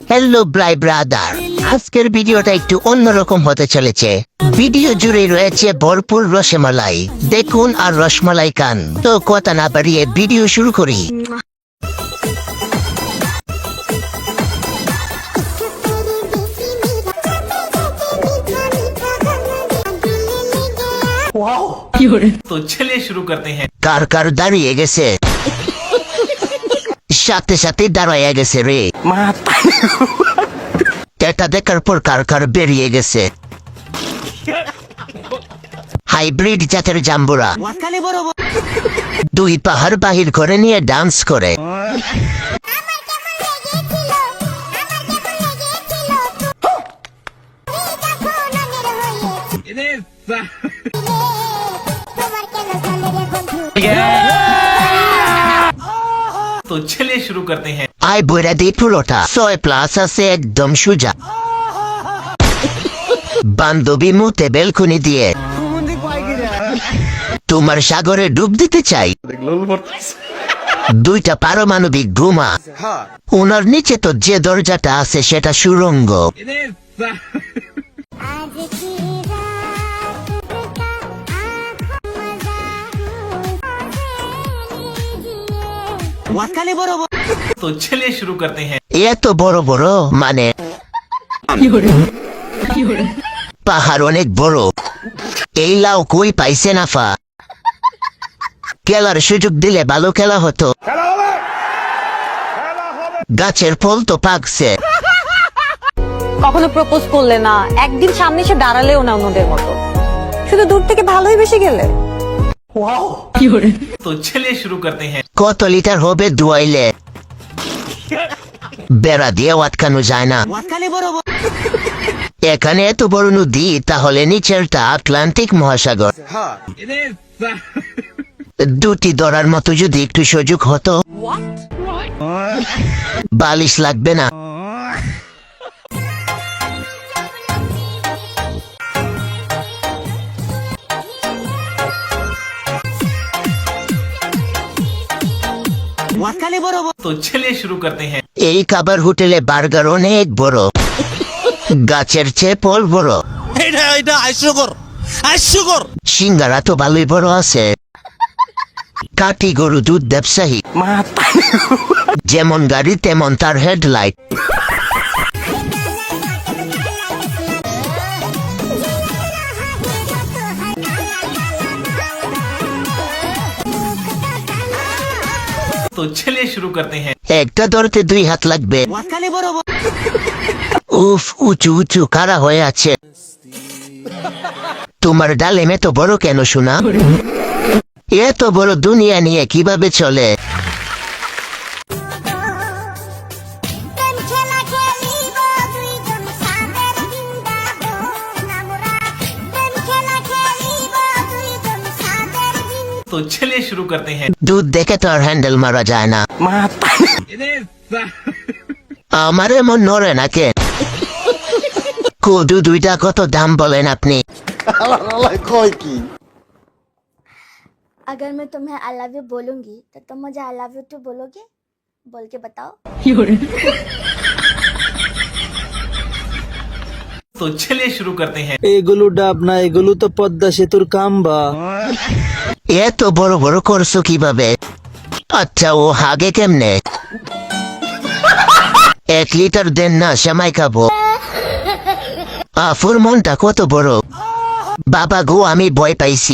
Hello brother, আজকের ভিডিওটা একটু অন্যরকম হতে চলেছে। ভিডিও জুড়ে রয়েছে ভরপুর রসমালাই, দেখুন আর রসমালাই খান। তো কথা না বাড়িয়ে ভিডিও শুরু করি। तो चलिए शुरू करते हैं। কার কার দাঁড়িয়ে গেছে, সাথে সাথে দাঁড়াইয়া গেছে রে। এটা দেখার পর কার কার বেরিয়ে গেছে। হাইব্রিড জাতের জাম্বুরা দুই পাহাড় বাহির করে নিয়ে ডান্স করে। तो चलिए शुरू करते हैं। আই বইরা দি পুরোটা 6+ আছে, একদম সুজা। বান্ধবী মুতে বেলকুনি দিয়ে তোমার সাগরে ডুব দিতে চাই। দুইটা পারমাণবিক বোমা, ওনার নিচে তো যে দরজাটা আছে সেটা সুড়ঙ্গ। तो चलिए शुरू करते हैं। এত বড় বড় মানে পাহাড় অনেক বড়। এই লাউ কই পাইছে নাফা, খেলার সুযোগ দিলে ভালো খেলা হতো। গাছের ফল তো পাকছে। কখনো প্রপোজ করলে না, একদিন সামনে এসে দাঁড়ালেও না অন্যদের মতো, শুধু দূর থেকে ভালোই বেশি গেলে। तो चलिए शुरू करते हैं। কত লিটার হবে দুয়াইলে, বেড়া দিয়ে আটকানো যায় না। এখানে এত বড় নদী, তাহলে নিচেরটা আটলান্টিক মহাসাগর। দুটি ধরার মতো যদি একটু সুযোগ হতো, বালিশ লাগবে না। तो चलिए शुरू करते हैं। এই খাবার হোটেলে বার্গার অনেক বড়, গাছের চেয়ে ফল বড়। সিঙ্গারা তো ভালোই বড় আছে। কাটি গরু দুধ ব্যবসায়ী, যেমন গাড়ি তেমন তার হেডলাইট। तो चलिए शुरू करते हैं। একটা ধরতে 2 হাত লাগবে। উফ, উঁচু উঁচু কারা হয়ে আছে। তোমার ডালেম এত বড় কেন শোনা? এত বড় দুনিয়া নিয়ে কিভাবে চলে? तो चलिए शुरू करते हैं। দুধ দেখে তো আর হ্যান্ডেল মারা যায় না। আমার এমন নড়ে না কেন? কদু দুইটা কত দাম বলেন আপনি? अगर मैं तुम्हें आई लव यू बोलूंगी तो तुम मुझे आई लव यू टू बोलोगे? बोल के बताओ। तो चलिए शुरू करते हैं। এগুলো ডাব না, এগুলো তো পদ্মা সেতুর কাম্বা। এত বড় বড় করছো কিভাবে? আচ্ছা, ও হাগে কেমনে? 1 লিটার দেন না, সেমাই খাবো। আফুর মনটা কত বড়। বাবা গো, আমি ভয় পাইছি।